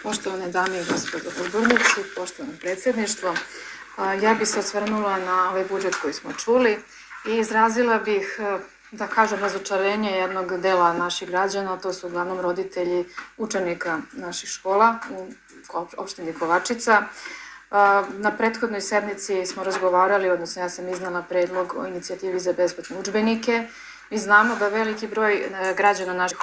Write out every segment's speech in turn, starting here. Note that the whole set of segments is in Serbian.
Poštovane dame i gospodo odbornici, poštovano predsjedništvo, ja bih se osvrnula na ovaj budžet koji smo čuli i izrazila bih, da kažem, razočarenje jednog dela naših građana, to su uglavnom roditelji učenika naših škola u opštini Kovačica. Na prethodnoj sednici smo razgovarali, odnosno ja sam iznala predlog o inicijativi za besplatne udžbenike. Mi znamo da veliki broj građana naših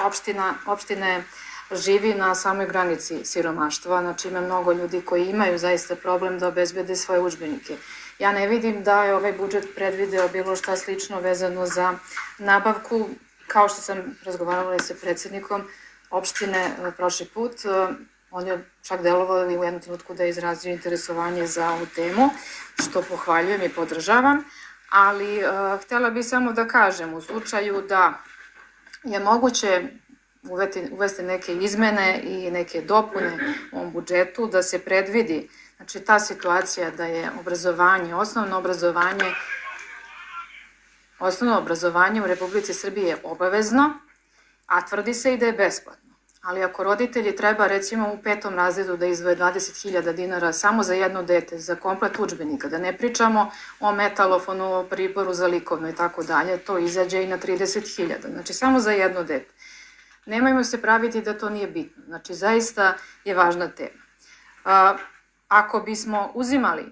opštine živi na samoj granici siromaštva, znači ima mnogo ljudi koji imaju zaista problem da obezbede svoje udžbenike. Ja ne vidim da je ovaj budžet predvideo bilo šta slično vezano za nabavku, kao što sam razgovarala i sa predsjednikom opštine prošli put. On je čak delovao u jednom trenutku da je izrazio interesovanje za ovu temu, što pohvaljujem i podržavam, ali htjela bih samo da kažem, u slučaju da je moguće uvesti neke izmene i neke dopune u ovom budžetu, da se predvidi, znači ta situacija da je osnovno obrazovanje u Republici Srbije obavezno, a tvrdi se i da je besplatno. Ali ako roditelji treba recimo u 5. razredu da izdvoje 20.000 dinara samo za jedno dete, za komplet udžbenika, da ne pričamo o metalofonu, o priboru za likovno i tako dalje, to izađe i na 30.000, znači samo za jedno dete. Nemojmo se praviti da to nije bitno, znači zaista je važna tema. Ako bismo uzimali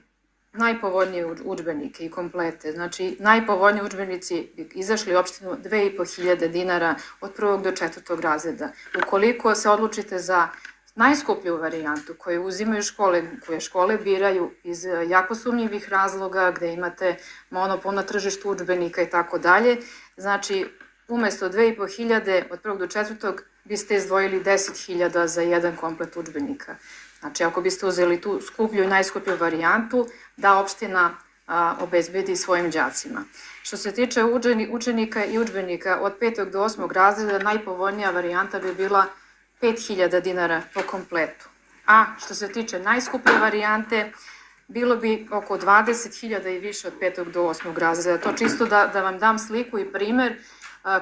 najpovoljnije udžbenike i komplete, znači najpovoljniji udžbenici bi izašli u opštinu 2.500 dinara od 1. do 4. razreda. Ukoliko se odlučite za najskuplju varijantu koju uzimaju škole, koje škole biraju iz jako sumnjivih razloga, gde imate monopol na tržištu udžbenika i tako dalje, znači umesto 2.500 od 1. do 4. biste izdvojili 10.000 za jedan komplet udžbenika. Znači, ako biste uzeli tu skuplju i najskuplju varijantu, da opština obezbedi svojim đacima. Što se tiče učenika i udžbenika od 5. do 8. razreda, najpovoljnija varijanta bi bila 5.000 dinara po kompletu. A što se tiče najskuplje varijante, bilo bi oko 20.000 i više od 5. do 8. razreda. To čisto da vam dam sliku i primer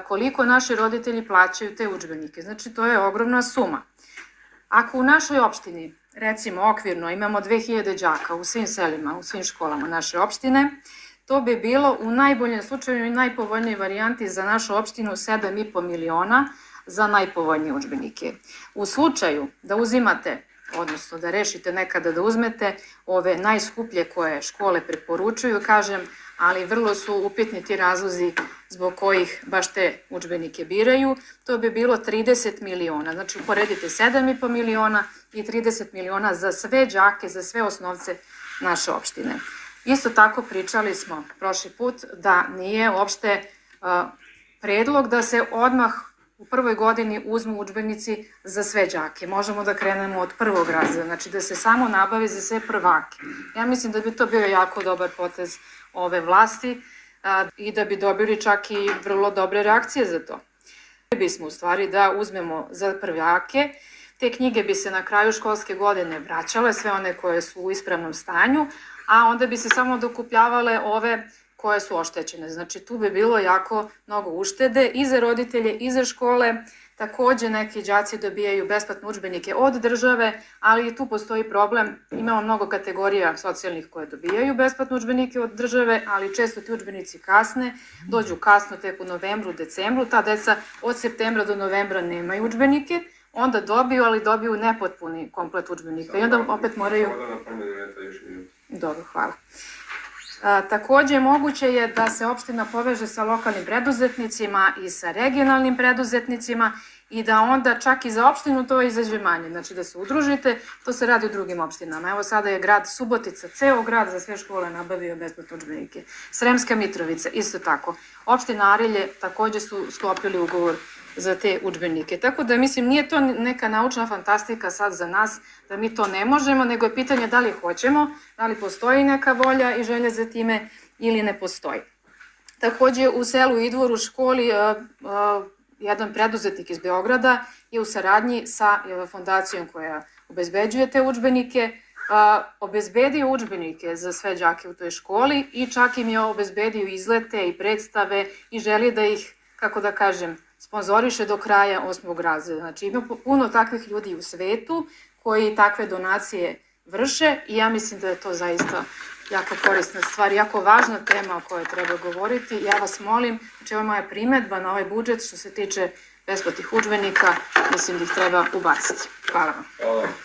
koliko naši roditelji plaćaju te udžbenike. Znači, to je ogromna suma. Ako u našoj opštini, recimo okvirno, imamo 2.000 đaka u svim selima, u svim školama naše opštine, to bi bilo u najboljem slučaju i najpovoljnijoj varijanti za našu opštinu 7,5 miliona za najpovoljnije udžbenike. U slučaju da uzimate, odnosno da rešite nekada da uzmete ove najskuplje koje škole preporučuju, kažem, ali vrlo su upitni ti razlozi zbog kojih baš te udžbenike biraju, to bi bilo 30 miliona. Znači, uporedite 7,5 miliona i 30 miliona za sve đake, za sve osnovce naše opštine. Isto tako pričali smo prošli put da nije uopšte predlog da se odmah u prvoj godini uzmu udžbenici za sve đake. Možemo da krenemo od 1. razreda, znači da se samo nabavi za sve prvake. Ja mislim da bi to bio jako dobar potez ove vlasti i da bi dobili čak i vrlo dobre reakcije za to. Bismo u stvari da uzmemo za prvake, te knjige bi se na kraju školske godine vraćale, sve one koje su u ispravnom stanju, a onda bi se samo dokupljavale ove koje su oštećene. Znači, tu bi bilo jako mnogo uštede i za roditelje i za škole. Takođe, neki đaci dobijaju besplatne udžbenike od države, ali i tu postoji problem. Imamo mnogo kategorija socijalnih koje dobijaju besplatne udžbenike od države, ali često ti udžbenici kasne, dođu kasno tek u novembru, decembru. Ta deca od septembra do novembra nemaju udžbenike, onda dobiju, ali dobiju nepotpuni komplet udžbenika. I onda opet moraju... Dobro, hvala. Takođe, moguće je da se opština poveže sa lokalnim preduzetnicima i sa regionalnim preduzetnicima i da onda čak i za opštinu to izađe manje. Znači da se udružite, to se radi u drugim opštinama. Evo sada je grad Subotica, ceo grad za sve škole nabavio besplatne udžbenike. Sremska Mitrovica, isto tako. Opština Arilje takođe su sklopili ugovor za te udžbenike. Tako da, mislim, nije to neka naučna fantastika sad za nas, da mi to ne možemo, nego je pitanje da li hoćemo, da li postoji neka volja i želja za time ili ne postoji. Takođe, u selu Idvor u školi jedan preduzetnik iz Beograda je u saradnji sa fondacijom koja obezbeđuje te udžbenike, obezbedio udžbenike za sve đake u toj školi i čak im je obezbedio izlete i predstave i želi da ih, kako da kažem, sponzoriše do kraja 8. razreda. Znači, ima puno takvih ljudi u svetu koji takve donacije vrše i ja mislim da je to zaista jako korisna stvar, jako važna tema o kojoj treba govoriti. Ja vas molim, znači ovo je moja primedba na ovaj budžet što se tiče besplatnih udžbenika, mislim da ih treba ubaciti. Hvala vam. Hvala.